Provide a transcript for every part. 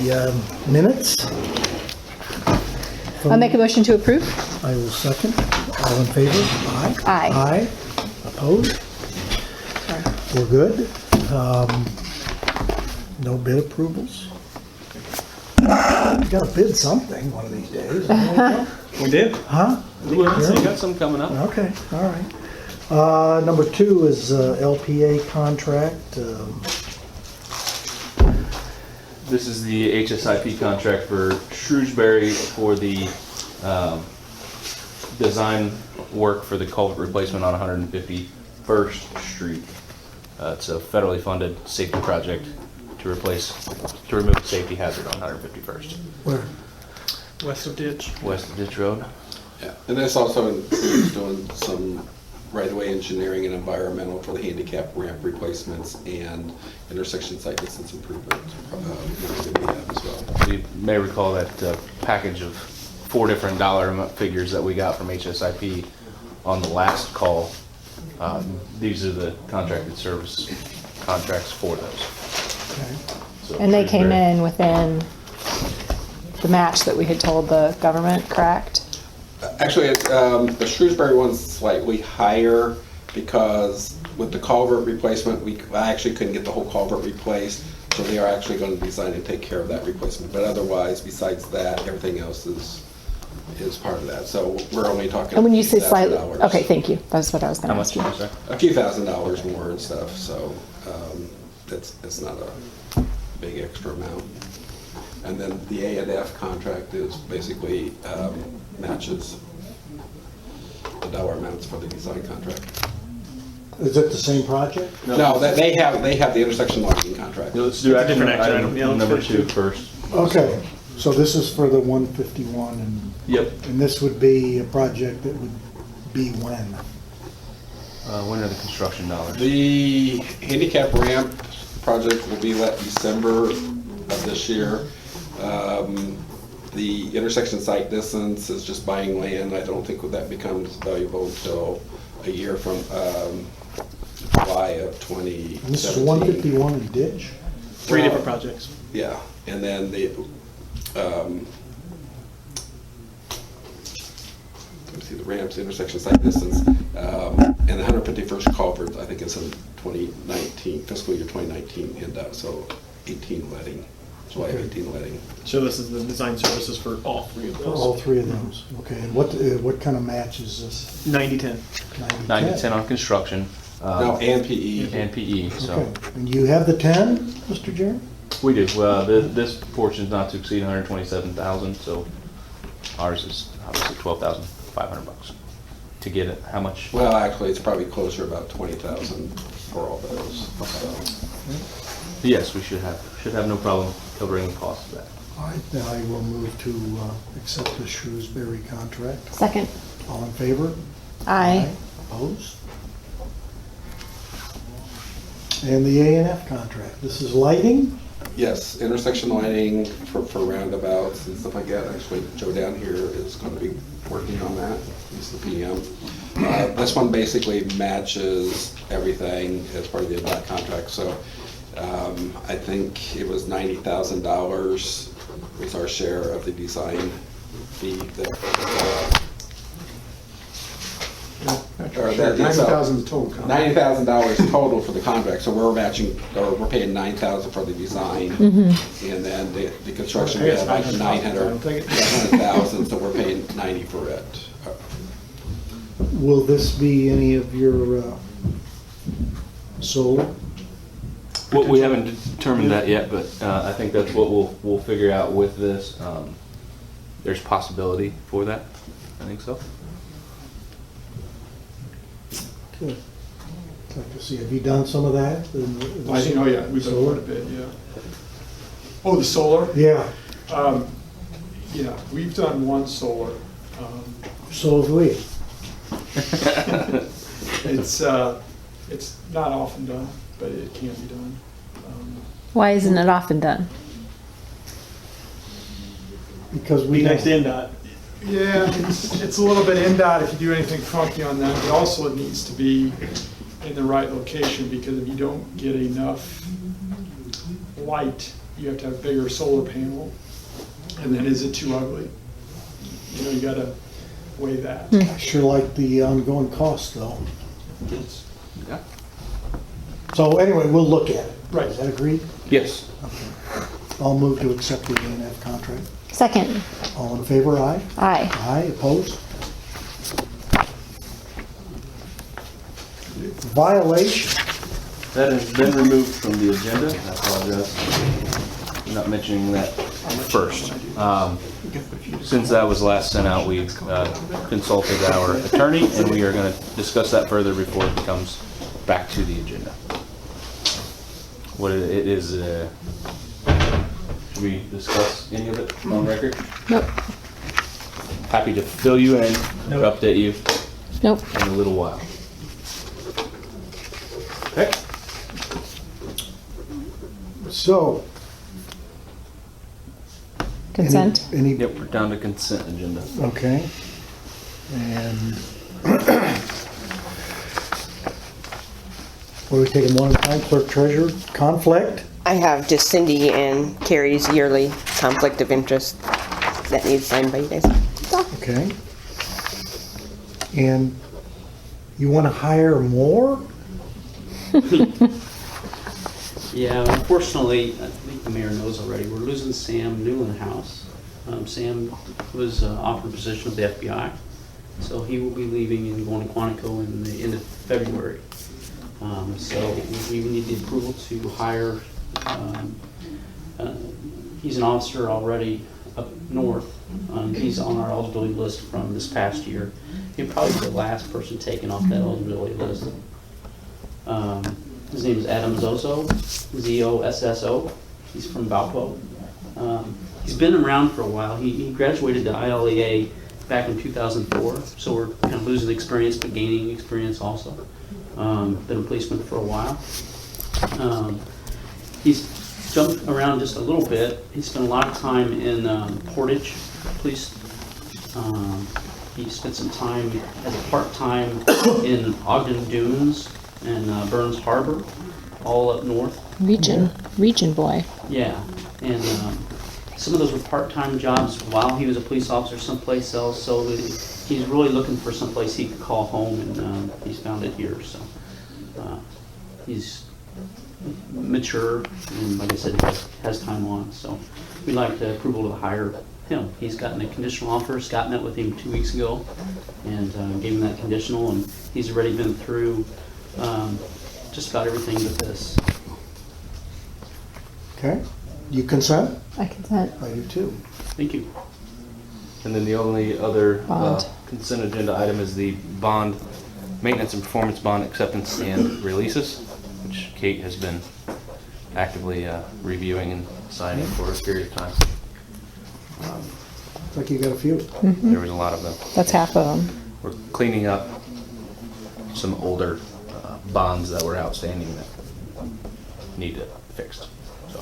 the minutes. I'll make a motion to approve. I will second. All in favor? Aye. Aye. Aye. Opposed? We're good. No bid approvals. We gotta bid something one of these days. We did. Huh? We got some coming up. Okay, all right. Number 2 is LPA contract. This is the HSIP contract for Shrewsbury for the design work for the culvert replacement on 151st Street. It's a federally funded safety project to remove a safety hazard on 151st. Where? West of Ditch. West of Ditch Road. Yeah, and this also includes doing some right-of-way engineering and environmental for the handicap ramp replacements and intersection site distance improvement that we have as well. You may recall that package of 4 different dollar amount figures that we got from HSIP on the last call. These are the contracted service contracts for those. Okay. So And they came Shrewsbury- in within the match that we had told the government, correct? Actually, the Shrewsbury one's slightly higher because with the culvert replacement, I actually couldn't get the whole culvert replaced, so they are actually going to design and take care of that replacement. But otherwise, besides that, everything else is part of that. So we're only talking. And when you say slightly, $1,000. okay, thank you. That's what I was How gonna much ask did you. you say? A few $1,000s more and stuff, so it's not a big extra amount. And then the A&F contract is basically matches the dollar amounts for the design contract. Is it the same project? No, they have the intersection lighting contract. Yeah, let's do It's a different action action item. Yeah, let's number finish 2 it. first. Okay, so this is for the 151 Yep. and this would be a project that would be when? When are the construction dollars? The handicap ramp project will be let December of this year. The intersection site distance is just buying land. I don't think that becomes valuable until a year from July of 2017. And this is 151 and Ditch? 3 different projects. Yeah, and then the, let me see, the ramps, intersection site distance, and the 151st culvert, I think it's in 2019, fiscal year 2019 handout, so 18 letting, July of 18 letting. So this is the design services for all 3 of For all those. 3 of those, okay. And what kind of match is this? 90-10. 9 to 10 on construction. No, and PE. And PE, so. Okay, and you have the 10, Mr. Jerry? We do. Well, this portion's not to exceed 127,000, so ours is obviously 12,500 bucks. To get it, how much? Well, actually, it's probably closer, about 20,000 for all those, so. Yes, we should have no problem covering the cost of that. All right, then I will move to accept the Shrewsbury contract. Second. All in favor? Aye. Opposed? And the A&F contract, this is lighting? Yes, intersection lighting for roundabouts and stuff like that. Actually, Joe down here is going to be working on that. He's the PM. This one basically matches everything as part of the ADOT contract. So I think it was $90,000 was our share of the design fee. $90,000 total contract. $90,000 total for the contract, so we're matching, or we're paying $9,000 for the design, and then the construction, we have like $900,000, so we're paying $90,000 for it. Will this be any of your solar? Well, we haven't determined that yet, but I think that's what we'll figure out with this. There's possibility for that. I think so. Good. I'd like to see, have you done some of that? I think, oh yeah, we've done quite a bit, yeah. Oh, the solar? Yeah, Yeah, we've done one solar. so have we. It's not often done, but it can be done. Why isn't it often done? Because we Be next don't. to NDOT. Yeah, it's a little bit NDOT if you do anything funky on that. It also needs to be in the right location, because if you don't get enough light, you have to have a bigger solar panel? And then is it too ugly? You know, you gotta weigh that. I sure like the ongoing cost though. Yeah. So anyway, we'll look at it. Right. Is that agreed? Yes. I'll move to accept the A&F contract. Second. All in favor, aye? Aye. Aye, opposed? Violation. That has been removed from the agenda. I apologize for not mentioning that first. Since that was last sent out, we consulted our attorney, and we are going to discuss that further before it comes back to the agenda. What it is, should we discuss any of it on record? Nope. Happy to fill you in, or update you Nope. in a little while. Okay. So. Consent? Any, Yep, we're down to consent agenda. okay. And. What are we taking one at a time? Clerk treasurer, conflict? I have just Cindy and Carrie's yearly conflict of interest that needs signed by you guys. Okay. And you want to hire more? Yeah, unfortunately, I think the mayor knows already, we're losing Sam Newlandhouse. Sam was offered a position with the FBI, so he will be leaving and going to Quantico in the end of February. So we need the approval to hire, he's an officer already up north. He's on our eligibility list from this past year. He'd probably be the last person taken off that eligibility list. His name is Adam Zosso, Z-O-S-S-O. He's from Valpo. He's been around for a while. He graduated to ILEA back in 2004, so we're kind of losing experience but gaining experience also. Been a policeman for a while. He's jumped around just a little bit. He spent a lot of time in Portage Police. He spent some time as a part-time in Ogden Dunes and Burns Harbor, all up north. Region boy. Yeah, and some of those were part-time jobs while he was a police officer someplace else, so he's really looking for someplace he could call home, and he's found it here, so. He's mature, and like I said, has time on, so we'd like the approval to hire him. He's gotten a conditional offer. Scott met with him 2 weeks ago, and gave him that conditional, and he's already been through just about everything with this. Okay. You consent? I consent. I do too. Thank you. And then the only other Bond. consent agenda item is the bond, maintenance and performance bond acceptance and releases, which Kate has been actively reviewing and signing for a period of time. Looks like you got a few. There was a lot of them. That's half of them. We're cleaning up some older bonds that were outstanding that need it fixed. So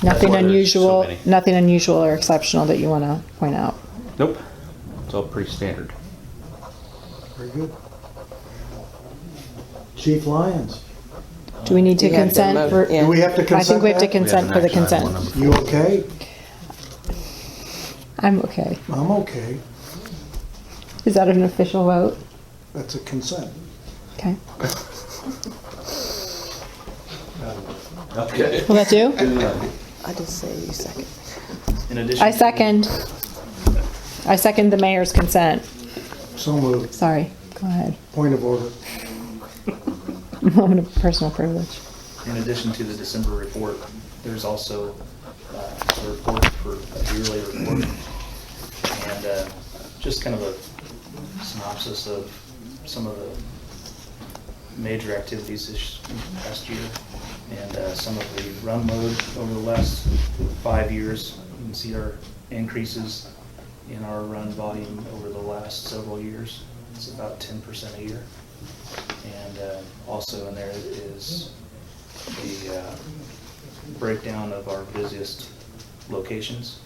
Nothing why there's so unusual, many. nothing unusual or exceptional that you want to point out. Nope, it's all pretty standard. Very good. Chief Lyons. Do we need to You have to consent vote, for? yeah. Do we have to consent? I think we have to that? consent for the consent. You okay? I'm okay. I'm okay. Is that an official vote? That's a consent. Okay. Okay. Will that do? I just say you second. In addition, I second. I second the mayor's consent. So moved. Sorry. Go ahead. Point of order. Moment of personal privilege. In addition to the December report, there's also a report for a yearly report. And just kind of a synopsis of some of the major activities this past year. And some of the run load over the last 5 years. You can see our increases in our run volume over the last several years. It's about 10% a year. And also in there is the breakdown of our busiest locations,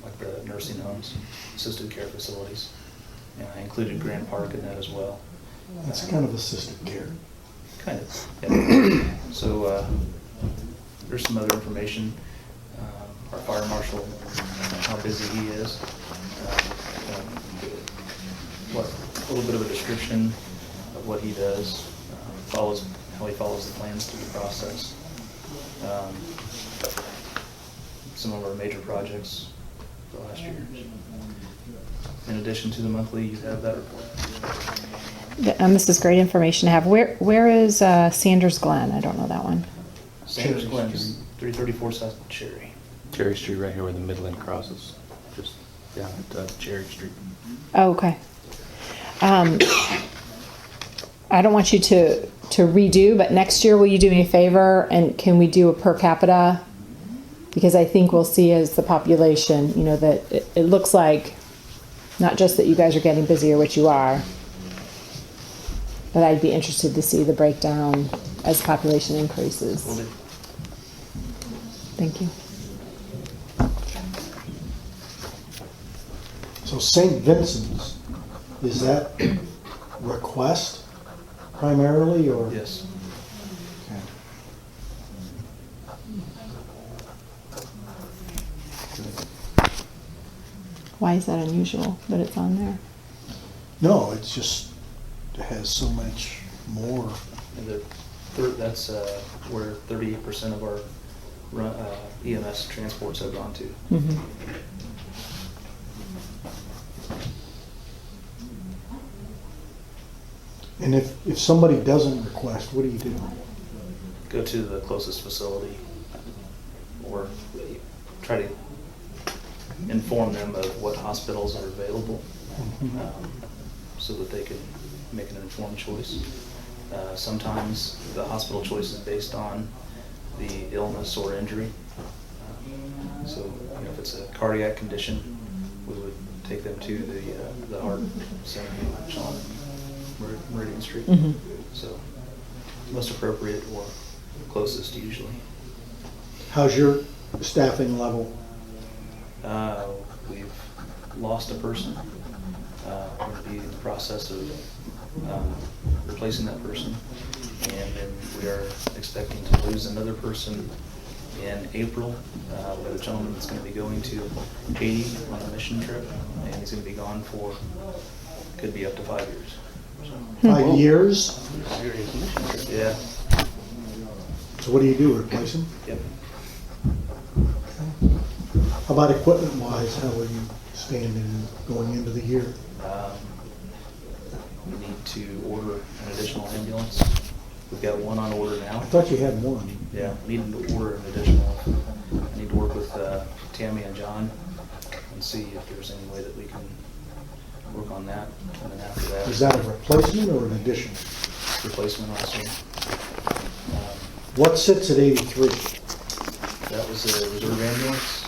like the nursing homes, assisted care facilities. And I included Grand Park in that as well. That's kind of assisted care. Kind of, yeah. So there's some other information. Our fire marshal, how busy he is. A little bit of a description of what he does, how he follows the plans through the process. Some of our major projects for last year. In addition to the monthly, you have that report. This is great information to have. Where is Sanders Glen? I don't know that one. Sanders Glen, 334 South Cherry. Cherry Street right here where the Midland crosses, just down at Cherry Street. Oh, okay. I don't want you to redo, but next year will you do me a favor and can we do a per capita? Because I think we'll see as the population, you know, that it looks like not just that you guys are getting busier, which you are, but I'd be interested to see the breakdown as population increases. Will do. Thank you. So St. Vincent's, is that request primarily, or? Yes. Okay. Why is that unusual that it's on there? No, it's just, it has so much more. And that's where 38% of our EMS transports have gone to. Mm-hmm. And if somebody doesn't request, what do you do? Go to the closest facility or try to inform them of what hospitals are available so that they can make an informed choice. Sometimes the hospital choice is based on the illness or injury. So you know, if it's a cardiac condition, we would take them to the heart center on Meridian Street. Mm-hmm. So most appropriate or closest usually. How's your staffing level? We've lost a person. We're going to be in the process of replacing that person. And then we are expecting to lose another person in April. We have a gentleman that's going to be going to Haiti on a mission trip, and he's going to be gone for, could be up to 5 years. So, 5 years? yeah. So what do you do, replace them? Yep. How about equipment-wise, how are you standing going into the year? We need to order an additional ambulance. We've got one on order now. I thought you had one. Yeah, need to order an additional. I need to work with Tammy and John and see if there's any way that we can work on that. And then after that, Is that a replacement or an addition? replacement also. What sits at 83? That was a reserve ambulance.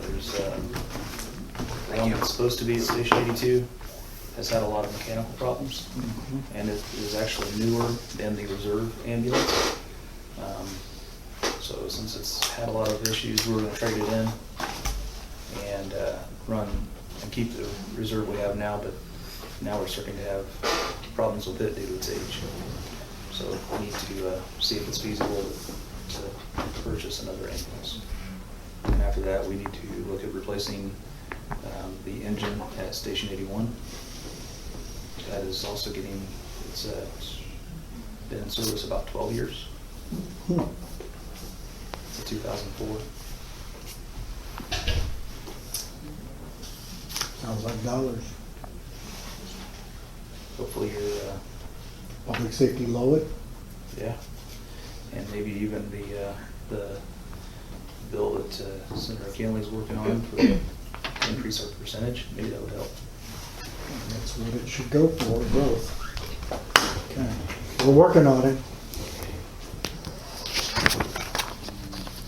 There's one that's supposed to be at Station 82 has had a lot of mechanical problems, and it is actually newer than the reserve ambulance. So since it's had a lot of issues, we were going to trade it in and run and keep the reserve we have now, but now we're starting to have problems with it due to its age. So we need to see if it's feasible to purchase another ambulance. And after that, we need to look at replacing the engine at Station 81. That is also getting, it's been in service about 12 years. It's a 2004. Sounds like dollars. Hopefully you're, Public safety low it? yeah. And maybe even the bill that Senator McKinley's working on for increase our percentage, maybe that would help. That's what it should go for, both. Okay, we're working on it.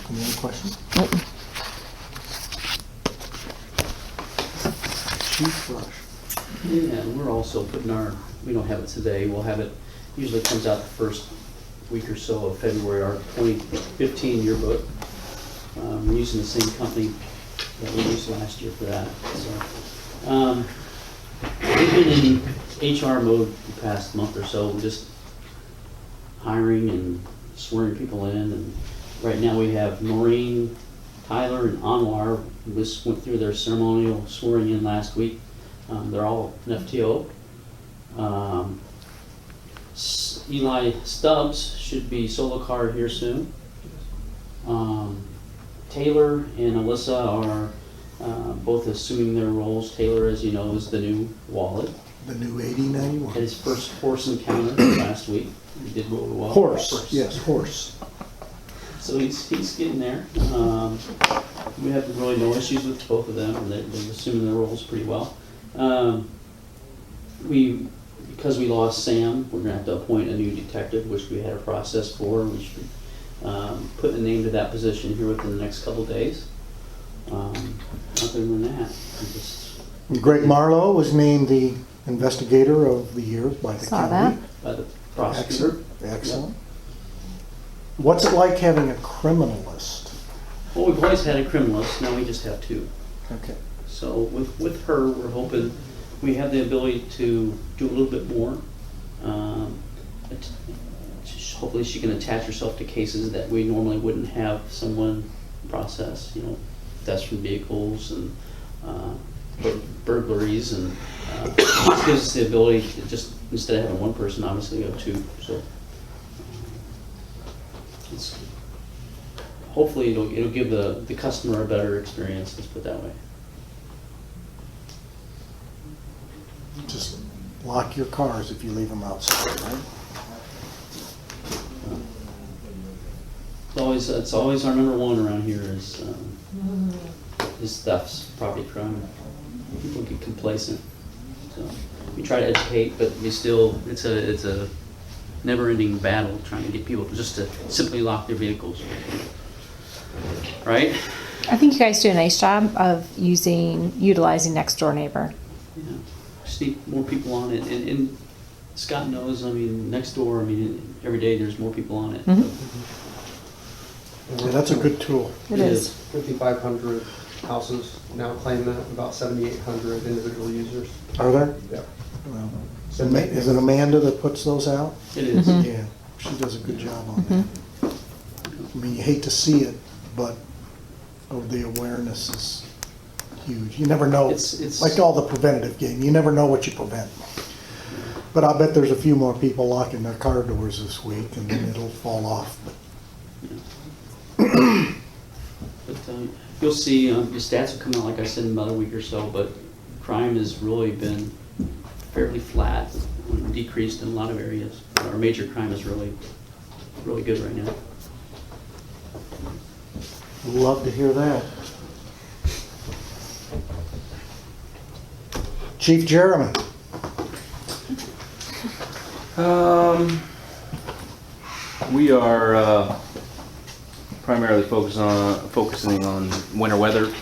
Any other questions? Chief Rush. Yeah, and we're also putting we don't have it today, we'll have it, usually comes out the first week or so of February, our 2015 yearbook. We're using the same company that we used last year for that. So, we've been in HR mode the past month or so, just hiring and swearing people in and Right now, we have Maureen, Tyler, and Anwar. Just went through their ceremonial swearing in last week. They're all an FTO. Eli Stubbs should be solo car here soon. Taylor and Alyssa are both assuming their roles. Taylor, as you know, is the new wallet. The new 8091. Had his first horse encounter last week. He did really well. Horse, yes, horse. So he's getting there. We have really no issues with both of them. They're assuming their roles pretty well. Because we lost Sam, we're gonna have to appoint a new detective, which we had a process for. We should put a name to that position here within the next couple days. Other than that, I'm just Greg Marlowe was named the investigator of the year by the Saw county. by the prosecutor. Excellent. What's it like having a criminalist? Well, we've always had a criminalist, now we just have two. Okay. So with her, we're hoping we have the ability to do a little bit more. Hopefully she can attach herself to cases that we normally wouldn't have someone process, you know, thefts from vehicles and burglaries, and this gives us the ability to just, instead of having one person, obviously we have two. So hopefully it'll give the customer a better experience, let's put it that way. Just lock your cars if you leave them outside, right? It's always our number one around here is thefts, property crime. People get complacent. So we try to educate, but it's a never-ending battle trying to get people just to simply lock their vehicles. Right? I think you guys do a nice job of utilizing Next Door Neighbor. Yeah. Just need more people on it, and Scott knows. I mean, next door. I mean, every day there's more people on it. Yeah, that's a good tool. It is. 5,500 houses now claim that, about 7,800 individual users. Are there? Yeah. Well, is it Amanda that puts those out? It is. Yeah, she does a good job on that. I mean, you hate to see it, but the awareness is huge. You never know, It's like all the preventative game, you never know what you prevent. But I bet there's a few more people locking their car doors this week, and then it'll fall off. But you'll see, the stats will come out, like I said, in about a week or so, but crime has really been fairly flat, decreased in a lot of areas. Our major crime is really, really good right now. Love to hear that. Chief Jeremy. We are primarily focusing on winter weather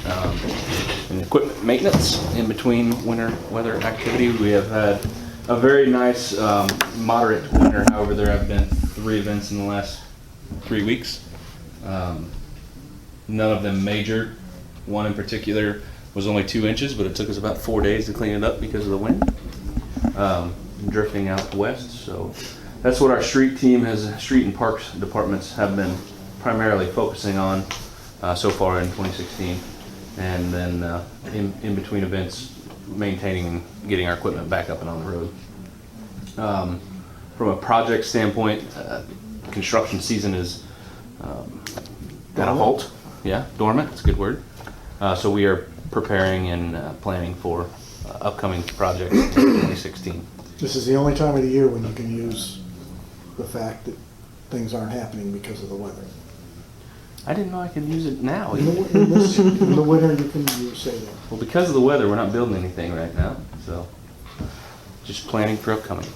and equipment maintenance in between winter weather activity. We have had a very nice moderate winter. However, there have been 3 events in the last 3 weeks. None of them major. One in particular was only 2 inches, but it took us about 4 days to clean it up because of the wind drifting out west. So that's what our street and parks departments have been primarily focusing on so far in 2016, and then in between events, maintaining and getting our equipment back up and on the road. From a project standpoint, construction season is at a halt. Yeah, dormant, that's a good word. So we are preparing and planning for upcoming projects in 2016. This is the only time of the year when you can use the fact that things aren't happening because of the weather. I didn't know I could use it now. In the winter, you can say that. Well, because of the weather, we're not building anything right now, so just planning for upcoming.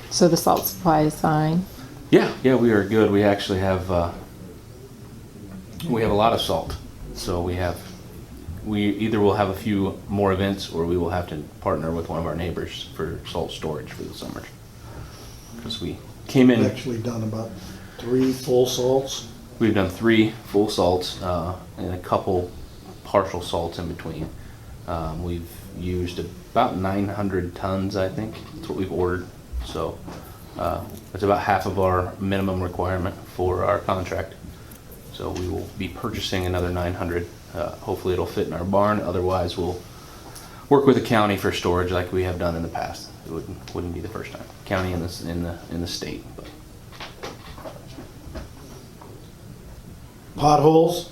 So the salt supply is fine. Yeah, we are good. We actually have a lot of salt, so we either will have a few more events, or we will have to partner with one of our neighbors for salt storage for the summer. Because we came in. We've actually done about 3 full salts. We've done 3 full salts and a couple partial salts in between. We've used about 900 tons, I think. That's what we've ordered. So that's about half of our minimum requirement for our contract. So we will be purchasing another 900. Hopefully it'll fit in our barn. Otherwise, we'll work with the county for storage like we have done in the past. It wouldn't be the first time. County in the state. But Potholes?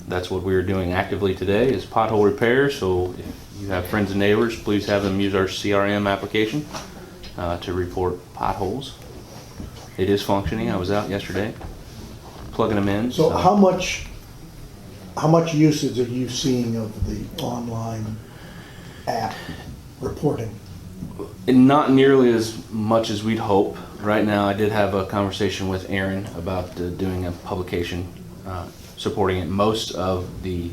that's what we are doing actively today is pothole repair. So if you have friends and neighbors, please have them use our CRM application to report potholes. It is functioning. I was out yesterday plugging them in. So how much usage are you seeing of the online app reporting? And not nearly as much as we'd hope. Right now, I did have a conversation with Aaron about doing a publication supporting it. Most of the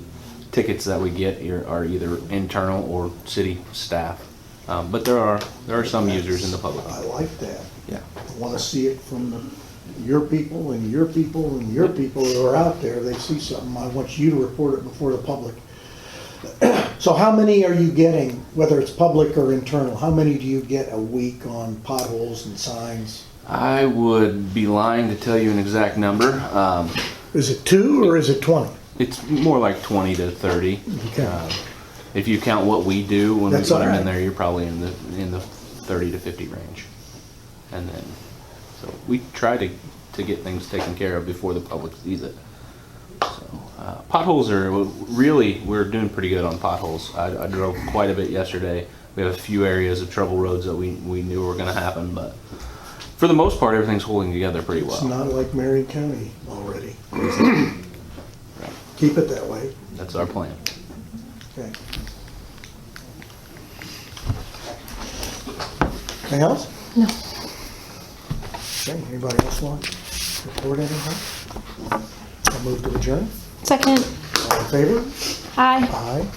tickets that we get here are either internal or city staff, but there are some users in the public. I like that. Yeah. I want to see it from your people and your people and your people who are out there. They see something. I want you to report it before the public. So how many are you getting, whether it's public or internal? How many do you get a week on potholes and signs? I would be lying to tell you an exact number. Is it 2 or is it 20? It's more like 20 to 30. Okay. If you count what we do when That's we put them all right. in there, you're probably in the 30 to 50 range. And then, so we try to get things taken care of before the public sees it. So, potholes are really, we're doing pretty good on potholes. I drove quite a bit yesterday. We have a few areas of trouble roads that we knew were going to happen, but for the most part, everything's holding together pretty It's well. not like Marion County already. Right. Keep it that way. That's our plan. Okay. Anything else? No. Okay, anybody else want to report anything? I'll move to adjourn. Second. All in favor? Aye. Aye.